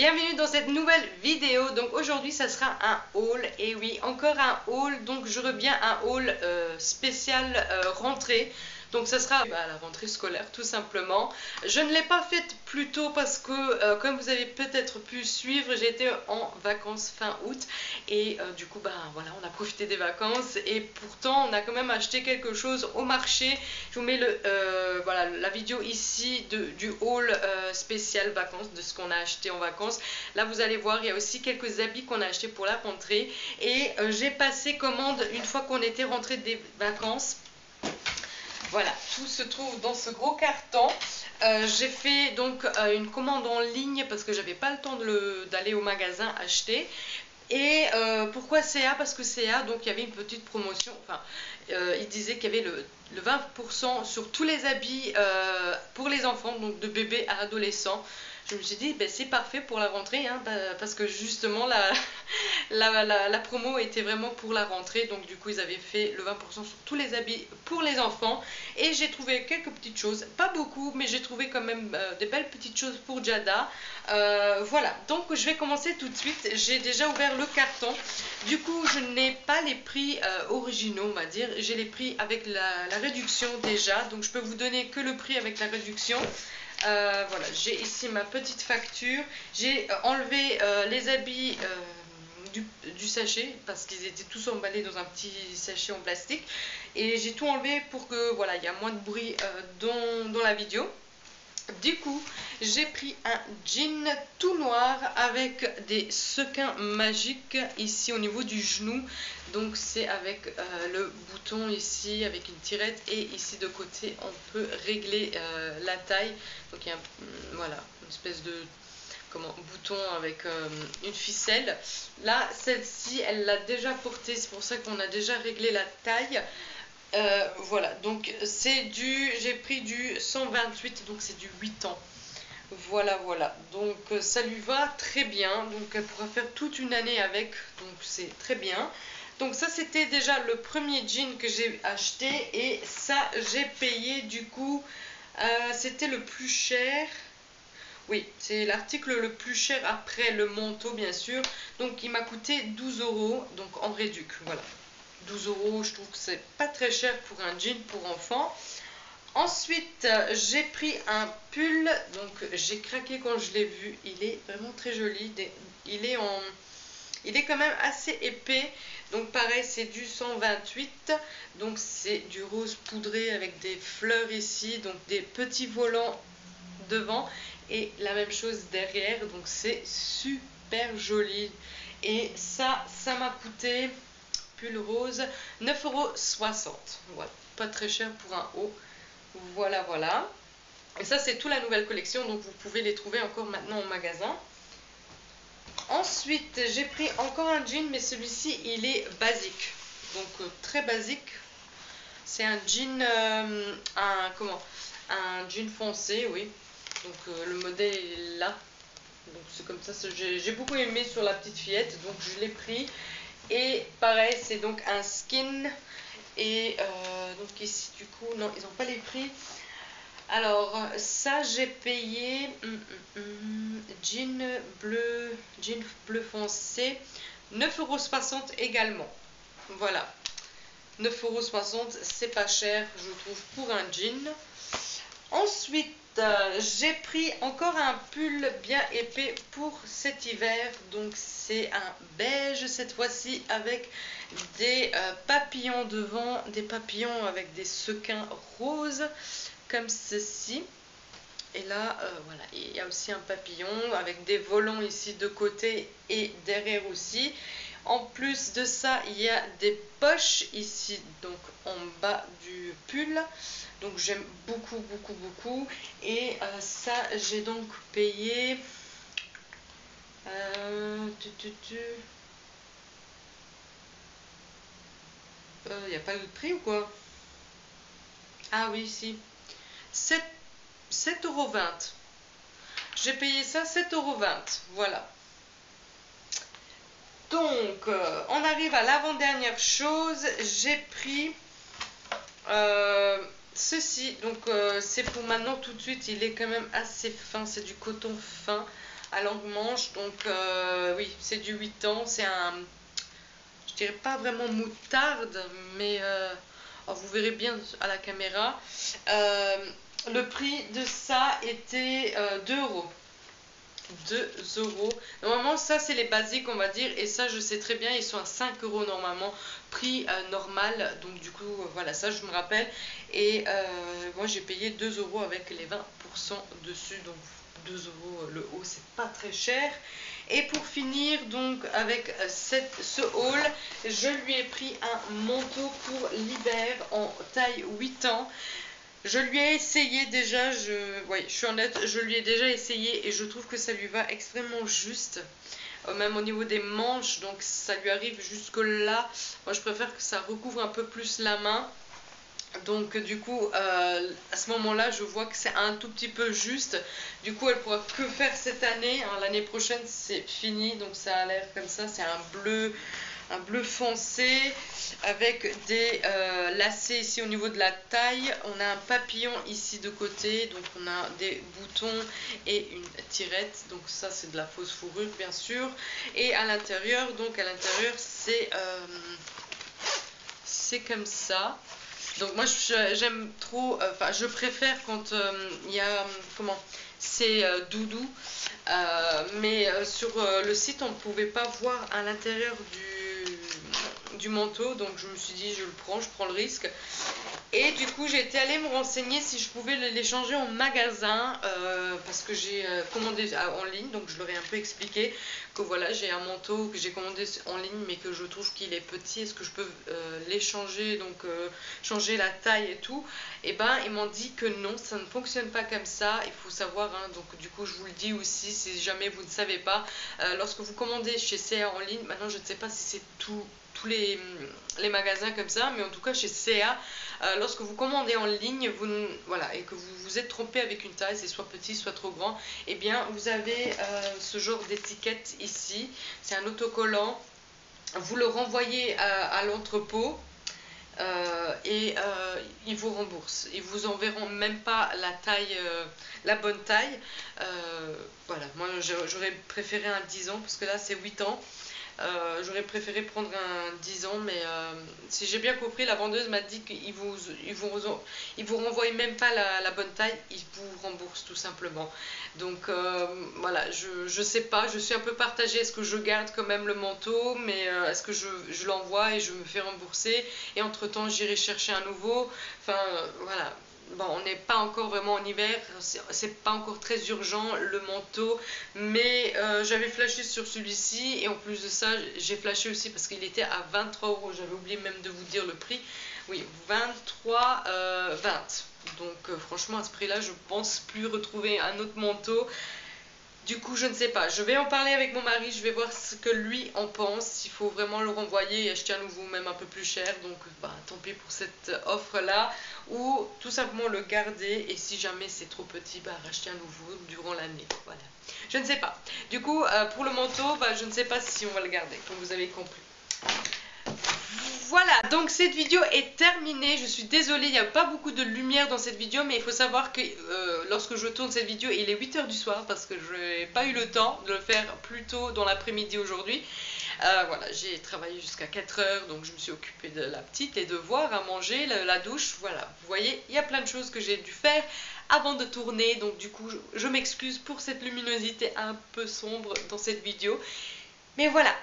Bienvenue dans cette nouvelle vidéo. Donc aujourd'hui ça sera un haul, et oui encore un haul, donc je reviens un haul spécial rentrée. Donc ça sera la rentrée scolaire tout simplement. Je ne l'ai pas faite plus tôt parce que comme vous avez peut-être pu suivre, j'étais en vacances fin août et du coup voilà, on a profité des vacances et pourtant on a quand même acheté quelque chose au marché. Je vous mets voilà, la vidéo ici du haul spécial vacances, de ce qu'on a acheté en vacances. Là vous allez voir, il y a aussi quelques habits qu'on a achetés pour la rentrée et j'ai passé commande une fois qu'on était rentré des vacances. Voilà, tout se trouve dans ce gros carton. J'ai fait donc une commande en ligne parce que j'avais pas le temps d'aller au magasin acheter. Et pourquoi CA? Parce que CA, donc il y avait une petite promotion, enfin il disait qu'il y avait le 20% sur tous les habits pour les enfants, donc de bébé à adolescent. Je me suis dit c'est parfait pour la rentrée, hein, parce que justement la promo était vraiment pour la rentrée, donc du coup ils avaient fait le 20% sur tous les habits pour les enfants. Et j'ai trouvé quelques petites choses, pas beaucoup, mais j'ai trouvé quand même des belles petites choses pour Jada. Voilà, donc je vais commencer tout de suite. J'ai déjà ouvert le carton, du coup je n'ai pas les prix originaux, on va dire, j'ai les prix avec la réduction déjà, donc je peux vous donner que le prix avec la réduction. Voilà, j'ai ici ma petite facture. J'ai enlevé les habits du sachet parce qu'ils étaient tous emballés dans un petit sachet en plastique, et j'ai tout enlevé pour que voilà, il y a moins de bruit dans la vidéo. Du coup, j'ai pris un jean tout noir avec des sequins magiques ici au niveau du genou. Donc c'est avec le bouton ici avec une tirette, et ici de côté on peut régler la taille. Donc il y a voilà, une espèce de bouton avec une ficelle. Là, celle-ci, elle l'a déjà portée, c'est pour ça qu'on a déjà réglé la taille. Voilà, donc j'ai pris du 128, donc c'est du 8 ans. Voilà, donc ça lui va très bien, donc elle pourra faire toute une année avec, donc c'est très bien. Donc ça c'était déjà le premier jean que j'ai acheté, et ça j'ai payé du coup, c'était le plus cher. Oui, c'est l'article le plus cher après le manteau bien sûr, donc il m'a coûté 12 €, donc en réduc, voilà. 12 €, je trouve que c'est pas très cher pour un jean pour enfant. Ensuite, j'ai pris un pull, donc j'ai craqué quand je l'ai vu, il est vraiment très joli, il est quand même assez épais, donc pareil c'est du 128, donc c'est du rose poudré avec des fleurs ici, donc des petits volants devant et la même chose derrière, donc c'est super joli. Et ça m'a coûté, pull rose, 9,60 €. Voilà, pas très cher pour un haut. Voilà. Et ça c'est toute la nouvelle collection, donc vous pouvez les trouver encore maintenant au magasin. Ensuite j'ai pris encore un jean, mais celui-ci il est basique, donc très basique. C'est un jean, un jean foncé, oui. Donc le modèle est là, donc c'est comme ça, j'ai beaucoup aimé sur la petite fillette, donc je l'ai pris. Et pareil c'est donc un skin, et donc ici du coup non, ils n'ont pas les prix. Alors ça j'ai payé jean bleu foncé, 9,60 € également. Voilà, 9,60 €, c'est pas cher je trouve pour un jean. Ensuite j'ai pris encore un pull bien épais pour cet hiver, donc c'est un beige cette fois-ci avec des papillons devant, des papillons avec des sequins roses comme ceci. Et là voilà, il y a aussi un papillon avec des volants ici de côté et derrière aussi. En plus de ça, il y a des poches ici, donc en bas du pull. Donc j'aime beaucoup. Et ça, j'ai donc payé... il n'y a pas de prix ou quoi? Ah oui, si. 7,20 €. J'ai payé ça 7,20 €. Voilà. Donc, on arrive à l'avant-dernière chose. J'ai pris ceci, donc c'est pour maintenant tout de suite, il est quand même assez fin, c'est du coton fin à longue manche, donc oui, c'est du 8 ans, c'est un, je dirais pas vraiment moutarde, mais oh, vous verrez bien à la caméra. Le prix de ça était 2 euros. 2 euros. Normalement, ça c'est les basiques, on va dire, et ça je sais très bien, ils sont à 5 euros normalement, prix normal. Donc, du coup, voilà, ça je me rappelle. Et moi j'ai payé 2 euros avec les 20% dessus, donc 2 euros le haut, c'est pas très cher. Et pour finir, donc, avec ce haul, je lui ai pris un manteau pour l'hiver en taille 8 ans. Je lui ai essayé déjà, je suis honnête, je lui ai déjà essayé et je trouve que ça lui va extrêmement juste. Même au niveau des manches, donc ça lui arrive jusque là. Moi je préfère que ça recouvre un peu plus la main. Donc du coup, à ce moment-là, je vois que c'est un tout petit peu juste. Du coup, elle pourra que faire cette année. Hein. L'année prochaine, c'est fini. Donc ça a l'air comme ça, c'est un bleu foncé avec des lacets ici au niveau de la taille. On a un papillon ici de côté, donc on a des boutons et une tirette. Donc ça c'est de la fausse fourrure bien sûr. Et à l'intérieur, donc à l'intérieur c'est comme ça. Donc moi j'aime trop, enfin je préfère quand il y a, comment, c'est doudou. Mais sur le site on ne pouvait pas voir à l'intérieur du manteau, donc je me suis dit je prends le risque. Et du coup j'ai été allée me renseigner si je pouvais les changer en magasin, parce que j'ai commandé en ligne, donc je leur ai un peu expliqué que voilà, j'ai un manteau que j'ai commandé en ligne mais que je trouve qu'il est petit, est-ce que je peux les changer, donc changer la taille et tout. Et ben ils m'ont dit que non, ça ne fonctionne pas comme ça, il faut savoir, hein, donc du coup je vous le dis aussi si jamais vous ne savez pas, lorsque vous commandez chez CA en ligne, maintenant je ne sais pas si c'est tous les magasins comme ça, mais en tout cas chez CA, lorsque vous commandez en ligne, voilà, et que vous vous êtes trompé avec une taille, c'est soit petit soit trop grand, et bien vous avez ce genre d'étiquette ici, c'est un autocollant, vous le renvoyez à l'entrepôt. Et ils vous remboursent, ils vous enverront même pas la taille, la bonne taille. Voilà, moi j'aurais préféré un 10 ans parce que là c'est 8 ans. J'aurais préféré prendre un 10 ans, mais si j'ai bien compris, la vendeuse m'a dit qu'ils vous renvoient même pas la bonne taille, ils vous remboursent tout simplement. Donc voilà, je sais pas, je suis un peu partagée, est-ce que je garde quand même le manteau, mais est-ce que je l'envoie et je me fais rembourser, et entre temps j'irai chercher un nouveau, enfin voilà. Bon, on n'est pas encore vraiment en hiver, c'est pas encore très urgent le manteau, mais j'avais flashé sur celui-ci, et en plus de ça, j'ai flashé aussi parce qu'il était à 23 euros, j'avais oublié même de vous dire le prix. Oui, 23,20. Donc franchement, à ce prix-là, je pense plus retrouver un autre manteau. Du coup, je ne sais pas. Je vais en parler avec mon mari, je vais voir ce que lui en pense, s'il faut vraiment le renvoyer et acheter un nouveau, même un peu plus cher. Donc, bah, tant pis pour cette offre-là. Ou tout simplement le garder, et si jamais c'est trop petit, bah, racheter un nouveau durant l'année. Voilà. Je ne sais pas. Du coup, pour le manteau, bah, je ne sais pas si on va le garder, comme vous avez compris. Voilà, donc cette vidéo est terminée. Je suis désolée, il n'y a pas beaucoup de lumière dans cette vidéo, mais il faut savoir que lorsque je tourne cette vidéo, il est 8 h du soir parce que je n'ai pas eu le temps de le faire plus tôt dans l'après-midi aujourd'hui. Voilà, j'ai travaillé jusqu'à 4 h, donc je me suis occupée de la petite, les devoirs, à manger, la douche. Voilà, vous voyez, il y a plein de choses que j'ai dû faire avant de tourner, donc du coup, je m'excuse pour cette luminosité un peu sombre dans cette vidéo. Mais voilà,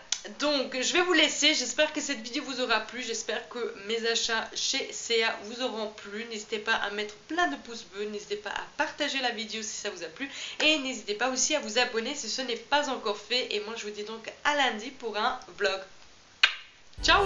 donc je vais vous laisser, j'espère que cette vidéo vous aura plu, j'espère que mes achats chez CA vous auront plu. N'hésitez pas à mettre plein de pouces bleus, n'hésitez pas à partager la vidéo si ça vous a plu, et n'hésitez pas aussi à vous abonner si ce n'est pas encore fait. Et moi je vous dis donc à lundi pour un vlog. Ciao!